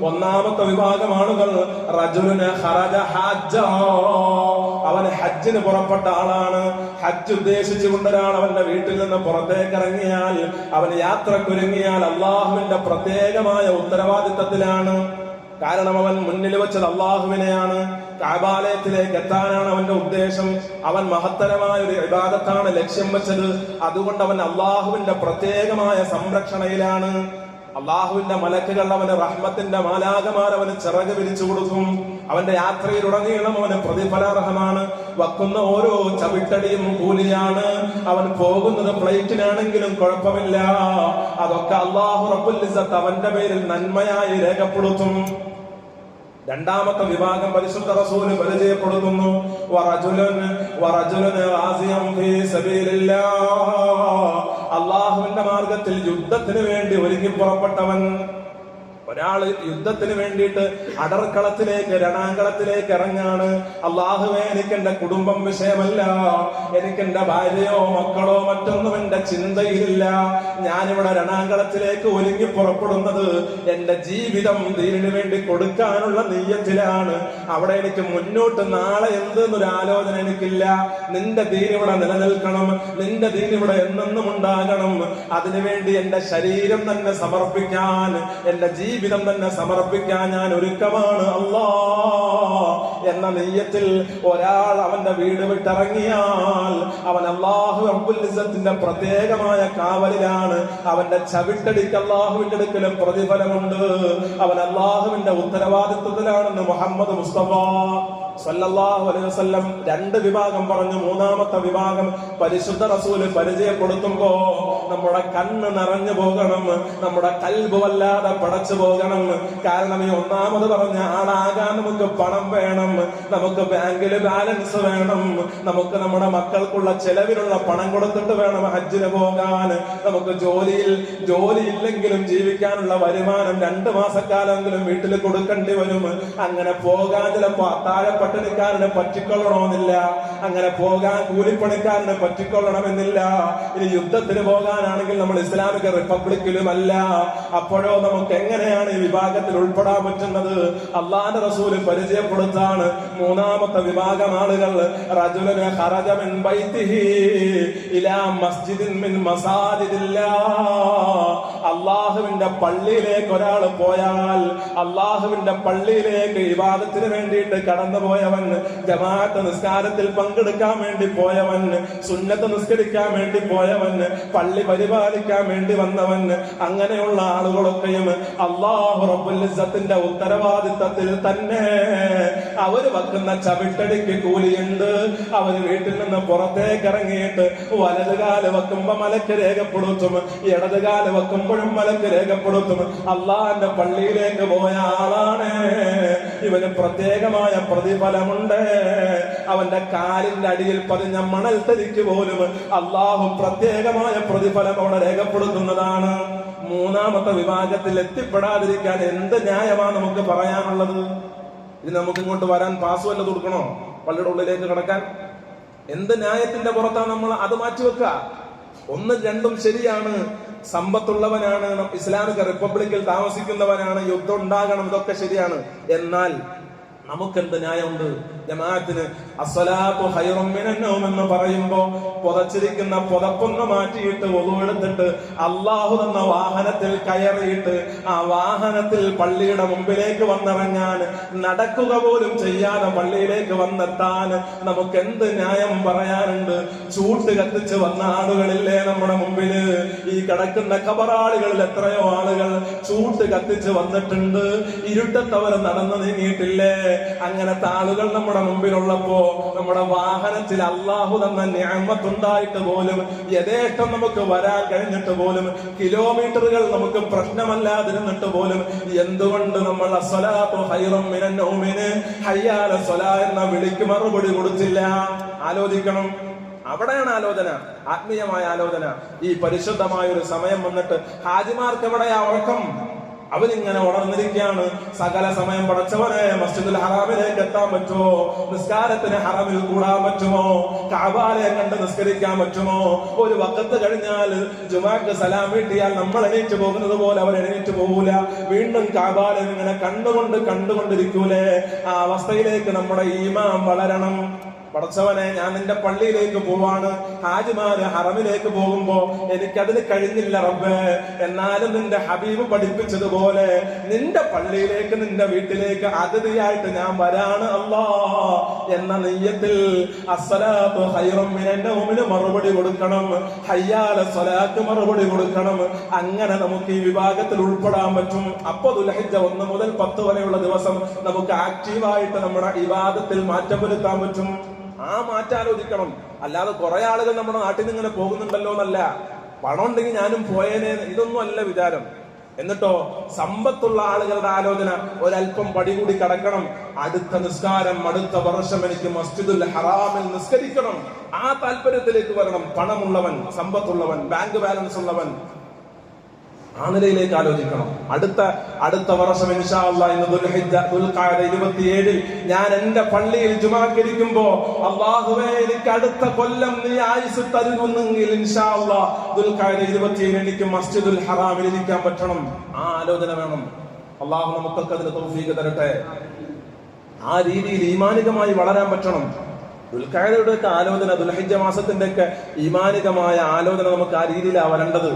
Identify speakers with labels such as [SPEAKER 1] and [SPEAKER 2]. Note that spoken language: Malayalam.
[SPEAKER 1] ഒന്നാമത്തെ വിഭാഗം ആളുകൾ റജുലുന ഖറജ ഹജ്ജ, അവൻ ഹജ്ജിന് പുറപ്പെട്ട ആളാണ്. ഹജ്ജ് ഉദ്ദേശിച്ചുകൊണ്ട് ഒരാൾ അവന്റെ വീട്ടിൽ നിന്ന് പുറത്തേക്ക് ഇറങ്ങിയാൽ, അവൻ യാത്രക്കൊരുങ്ങിയാൽ അള്ളാഹുവിന്റെ പ്രത്യേകമായ ഉത്തരവാദിത്തത്തിലാണ്. കാരണം അവൻ മുന്നിൽ വെച്ചത് അള്ളാഹുവിനെയാണ്. കഅബാലയത്തിലേക്ക് എത്താനാണ് അവന്റെ ഉദ്ദേശം. അവൻ മഹത്തരമായ ഒരു ഇബാദത്താണ് ലക്ഷ്യം വെച്ചത്. അതുകൊണ്ട് അവൻ അള്ളാഹുവിന്റെ പ്രത്യേകമായ സംരക്ഷണയിലാണ്. അള്ളാഹുവിന്റെ മലക്കുകൾ അവന് റഹ്മത്തിന്റെ മാലാകമാർ അവന് ചിറക് വിരിച്ചു കൊടുക്കും. അവന്റെ യാത്രയിലുടനീളം അവന് പ്രതിഫലാർഹമാണ്. വക്കുന്ന ഓരോ ചവിട്ടടിയും കൂലിയാണ്. അവൻ പോകുന്നത് ഫ്ലൈറ്റിനാണെങ്കിലും കുഴപ്പമില്ല. അതൊക്കെ അല്ലാഹു റബ്ബുൽ ഇസ്സത്ത് അവന്റെ പേരിൽ നന്മയായി രേഖപ്പെടുത്തും. രണ്ടാമത്തെ വിഭാഗം പരിശുദ്ധ റസൂല് പരിചയപ്പെടുത്തുന്നു. അള്ളാഹുവിന്റെ മാർഗത്തിൽ യുദ്ധത്തിന് വേണ്ടി ഒരുങ്ങി പുറപ്പെട്ടവൻ. ഒരാള് യുദ്ധത്തിന് വേണ്ടിയിട്ട് അടർക്കളത്തിലേക്ക് രണാങ്കളത്തിലേക്ക് ഇറങ്ങാണ്. അള്ളാഹുവേ, എനിക്ക് എന്റെ കുടുംബം വിഷയമല്ല, എനിക്ക് എന്റെ ഭാര്യയോ മക്കളോ മറ്റൊന്നും എന്റെ ചിന്തയിലില്ല. ഞാനിവിടെ രണാങ്കളത്തിലേക്ക് ഒരുങ്ങി പുറപ്പെടുന്നത് എന്റെ ജീവിതം ദീനിനു വേണ്ടി കൊടുക്കാനുള്ള നിയ്യത്തിലാണ്. അവിടെ എനിക്ക് മുന്നോട്ട് നാളെ എന്തെന്നൊരു ആലോചന എനിക്കില്ല. നിന്റെ ദീൻ ഇവിടെ നിലനിൽക്കണം, നിന്റെ ദീൻ ഇവിടെ എന്നെന്നും ഉണ്ടാകണം. അതിനുവേണ്ടി എന്റെ ശരീരം തന്നെ സമർപ്പിക്കാൻ, എന്റെ ജീവിതം തന്നെ സമർപ്പിക്കാൻ ഞാൻ ഒരുക്കമാണ് അല്ലാ എന്ന നിയ്യത്തിൽ ഒരാൾ അവന്റെ വീട് വിട്ടിറങ്ങിയാൽ അവൻ അല്ലാഹു റബ്ബുൽ ഇസ്സത്തിന്റെ പ്രത്യേകമായ കാവലിലാണ്. അവന്റെ ചവിട്ടടിക്ക് അല്ലാഹുവിന്റെ അടുക്കലും പ്രതിഫലമുണ്ട്. അവൻ അല്ലാഹുവിന്റെ ഉത്തരവാദിത്വത്തിലാണെന്ന് മുഹമ്മദ് മുസ്തഫ സല്ലല്ലാഹു അലൈഹി വസല്ലം രണ്ട് വിഭാഗം പറഞ്ഞു. മൂന്നാമത്തെ വിഭാഗം പരിശുദ്ധ റസൂല് പരിചയപ്പെടുത്തുമ്പോ നമ്മുടെ കണ്ണ് നിറഞ്ഞു പോകണം, നമ്മുടെ കൽബ് വല്ലാതെ പടച്ചു പോകണം. കാരണം ഈ ഒന്നാമത് പറഞ്ഞ ആളാകാൻ നമുക്ക് പണം വേണം, നമുക്ക് ബാങ്കിൽ ബാലൻസ് വേണം, നമുക്ക് നമ്മുടെ മക്കൾക്കുള്ള ചെലവിനുള്ള പണം കൊടുത്തിട്ട് വേണം ഹജ്ജിന് പോകാൻ, നമുക്ക് ജോലി ഇല്ലെങ്കിലും ജീവിക്കാനുള്ള വരുമാനം 2 മാസക്കാലെങ്കിലും വീട്ടിൽ കൊടുക്കേണ്ടി വരും. അങ്ങനെ പോകാൻ ചിലപ്പോ പട്ടിണിക്കാരനെ പറ്റിക്കൊള്ളണമെന്നില്ല, അങ്ങനെ പോകാൻ കൂലിപ്പണിക്കാരനെ പറ്റിക്കൊള്ളണമെന്നില്ല. ഇനി യുദ്ധത്തിന് പോകാനാണെങ്കിൽ നമ്മൾ ഇസ്ലാമിക റിപ്പബ്ലിക്കിലുമല്ല. അപ്പോഴോ നമുക്ക് എങ്ങനെയാണ് ഈ വിഭാഗത്തിൽ ഉൾപ്പെടാൻ പറ്റുന്നത്? അള്ളാന്റെ റസൂല് പരിചയപ്പെടുത്താണ്. മൂന്നാമത്തെ വിഭാഗം ആളുകൾ റജുലുന ഖറജ മിൻ ബൈതിഹി ഇലാ മസ്ജിദിൻ മിൻ മസാജിദില്ലാഹ്. അള്ളാഹുവിന്റെ പള്ളിയിലേക്ക് ഒരാൾ പോയാൽ, അള്ളാഹുവിന്റെ പള്ളിയിലേക്ക് ഇബാദത്തിന് വേണ്ടിയിട്ട് കടന്നുപോയവൻ, ജമാഅത്ത് നിസ്കാരത്തിൽ പങ്കെടുക്കാൻ വേണ്ടി പോയവൻ, സുന്നത്ത് നിസ്കരിക്കാൻ വേണ്ടി പോയവൻ, പള്ളി പരിപാലിക്കാൻ വേണ്ടി വന്നവൻ, അങ്ങനെയുള്ള ആളുകളൊക്കെയും അല്ലാഹു റബ്ബുൽ ഇസ്സത്തിന്റെ ഉത്തരവാദിത്തത്തിൽ തന്നെ അവര് വെക്കുന്ന ചവിട്ടടിക്ക് കൂലിയുണ്ട്. അവര് വീട്ടിൽ നിന്ന് പുറത്തേക്ക് ഇറങ്ങിയിട്ട് വലതുകാല് വെക്കുമ്പോ മലക്ക് രേഖപ്പെടുത്തും, ഇടതുകാല് വെക്കുമ്പോഴും മലക്ക് രേഖപ്പെടുത്തും. അള്ളാന്റെ പള്ളിയിലേക്ക് പോയ ആളാണ്, ഇവന് പ്രത്യേകമായ പ്രതിഫലമുണ്ട്. അവന്റെ കാലിന്റെ അടിയിൽ പതിഞ്ഞ മണൽ തരിക്ക് പോലും അള്ളാഹു പ്രത്യേകമായ പ്രതിഫലം അവിടെ രേഖപ്പെടുത്തുന്നതാണ്. മൂന്നാമത്തെ വിഭാഗത്തിൽ എത്തിപ്പെടാതിരിക്കാൻ എന്ത് ന്യായമാണ് നമുക്ക് പറയാനുള്ളത്? ഇത് നമുക്ക് ഇങ്ങോട്ട് വരാൻ പാസ് വല്ല കൊടുക്കണോ? പള്ളിയുടെ ഉള്ളിലേക്ക് കടക്കാൻ എന്ത് ന്യായത്തിന്റെ പുറത്താണ് നമ്മൾ അത് മാറ്റിവെക്കുക? 1, 2 ശരിയാണ്. സമ്പത്തുള്ളവനാണ്, ഇസ്ലാമിക റിപ്പബ്ലിക്കിൽ താമസിക്കുന്നവനാണ്, യുദ്ധം ഉണ്ടാകണം, ഇതൊക്കെ ശരിയാണ്. എന്നാൽ നമുക്കെന്ത് ന്യായമുണ്ട്? ജമാഅത്തിന് അസ്സലാത്തു ഖൈറും മിനൻ നൗം എന്ന് പറയുമ്പോ പുതച്ചിരിക്കുന്ന പുതപ്പൊന്ന് മാറ്റിയിട്ട് wudu എടുത്തിട്ട് അല്ലാഹു തന്ന വാഹനത്തിൽ കയറിയിട്ട് ആ വാഹനത്തിൽ പള്ളിയുടെ മുമ്പിലേക്ക് വന്നിറങ്ങാൻ, നടക്കുക പോലും ചെയ്യാതെ പള്ളിയിലേക്ക് വന്നെത്താൻ നമുക്ക് എന്ത് ന്യായം പറയാനുണ്ട്? ചൂട്ട് കത്തിച്ച് വന്ന ആളുകളില്ലേ നമ്മുടെ മുമ്പില്? ഈ കിടക്കുന്ന ഖബറാളികളിൽ എത്രയോ ആളുകൾ ചൂട്ട് കത്തിച്ച് വന്നിട്ടുണ്ട്. ഇരുട്ടത്തവർ നടന്നു നീങ്ങിയിട്ടില്ലേ? അങ്ങനത്തെ ആളുകൾ നമ്മുടെ മുമ്പിലുള്ളപ്പോ നമ്മുടെ വാഹനത്തിൽ അല്ലാഹു തന്ന നിഅമത്തുണ്ടായിട്ട് പോലും, യഥേഷ്ടം നമുക്ക് വരാൻ കഴിഞ്ഞിട്ട് പോലും, കിലോമീറ്ററുകൾ നമുക്ക് പ്രശ്നമല്ലാതിരുന്നിട്ട് പോലും എന്തുകൊണ്ട് നമ്മൾ അസ്സലാത്തു ഖൈറും മിനൻ നൗമിന് ഹയ്യ അല സ്വലാ എന്ന വിളിക്ക് മറുപടി കൊടുത്തില്ല? ആലോചിക്കണം. അവിടെയാണ് ആലോചന, ആത്മീയമായ ആലോചന. ഈ പരിശുദ്ധമായ ഒരു സമയം വന്നിട്ട് ഹാജിമാർക്ക് എവിടെയാ ഉറക്കം? അവനിങ്ങനെ ഉണർന്നിരിക്കുകയാണ്. സകല സമയം പടച്ചവനെ മസ്ജിദുൽ ഹറാമിലേക്ക് എത്താൻ പറ്റുമോ? നിസ്കാരത്തിന് ഹറമിൽ കൂടാൻ പറ്റുമോ? കഅബയെ കണ്ട് നിസ്കരിക്കാൻ പറ്റുമോ? ഒരു വഖത്ത് കഴിഞ്ഞാൽ ജുമാക്ക് സലാം വീട്ടിയാൽ നമ്മൾ എണീറ്റ് പോകുന്നത് പോലെ അവർ എണീറ്റ് പോകൂല. വീണ്ടും കഅബയെ ഇങ്ങനെ കണ്ടുകൊണ്ടിരിക്കൂലേ? ആ അവസ്ഥയിലേക്ക് നമ്മുടെ ഈമാൻ വളരണം. പടച്ചവനെ, ഞാൻ നിന്റെ പള്ളിയിലേക്ക് പോവാണ്. ഹാജിമാര് ഹറമിലേക്ക് പോകുമ്പോ എനിക്കതിന് കഴിഞ്ഞില്ല റബ്ബേ. എന്നാലും നിന്റെ ഹബീബ് പഠിപ്പിച്ചതുപോലെ നിന്റെ പള്ളിയിലേക്ക്, നിന്റെ വീട്ടിലേക്ക് അതിഥിയായിട്ട് ഞാൻ വരാണ് അല്ലാ എന്ന നിയ്യത്തിൽ അസ്സലാത്തു ഖൈറും മിനൻ നൗമിന് മറുപടി കൊടുക്കണം. ഹയ്യാല സ്വലാത്ത് മറുപടി കൊടുക്കണം. അങ്ങനെ നമുക്ക് ഈ വിഭാഗത്തിൽ ഉൾപ്പെടാൻ പറ്റും. അപ്പൊ ദുൽഹിജ്ജ 1 മുതൽ 10 വരെയുള്ള ദിവസം നമുക്ക് ആക്റ്റീവായിട്ട് നമ്മുടെ ഇബാദത്തിൽ മാറ്റം വരുത്താൻ പറ്റും. ആ മാറ്റം ആലോചിക്കണം. അല്ലാതെ കുറെ ആളുകൾ നമ്മുടെ നാട്ടിൽ നിന്ന് ഇങ്ങനെ പോകുന്നുണ്ടല്ലോ എന്നല്ല. പണം ഉണ്ടെങ്കിൽ ഞാനും പോയേനെ, ഇതൊന്നും അല്ല വിചാരം. എന്നിട്ടോ സമ്പത്തുള്ള ആളുകളുടെ ആലോചന ഒരല്പം പടി കൂടി കടക്കണം. അടുത്ത നിസ്കാരം, അടുത്ത വർഷം എനിക്ക് മസ്ജിദുൽ ഹറാമിൽ നിസ്കരിക്കണം. ആ താല്പര്യത്തിലേക്ക് വരണം. പണമുള്ളവൻ, സമ്പത്തുള്ളവൻ, ബാങ്ക് ബാലൻസ് ഉള്ളവൻ ആ നിലയിലേക്ക് ആലോചിക്കണം. അടുത്ത വർഷം ഇൻഷാ അല്ലാഹ് ഇന്ന് ദുൽഖഅദ 27 ഞാൻ എന്റെ പള്ളിയിൽ ജുമാക്കരിക്കുമ്പോ അല്ലാഹുവേ എനിക്ക് അടുത്ത കൊല്ലം നീ ആയുസ് തരുന്നെങ്കിൽ ഇൻഷാ അല്ലാഹ് ദുൽഖഅദ 27 എനിക്ക് മസ്ജിദുൽ ഹറാമിൽ ഇരിക്കാൻ പറ്റണം. ആ ആലോചന വേണം. അല്ലാഹു നമുക്കൊക്കെ അതിന് തൗഫീഖ് തരട്ടെ. ആ രീതിയിൽ ഈമാനികമായി വളരാൻ പറ്റണം. ദുൽഖഅദയുടെ ഒക്കെ ആലോചന, ദുൽഹിജ്ജ മാസത്തിന്റെ ഒക്കെ ഈമാനികമായ ആലോചന നമുക്ക് ആ രീതിയിലാണ് വരേണ്ടത്.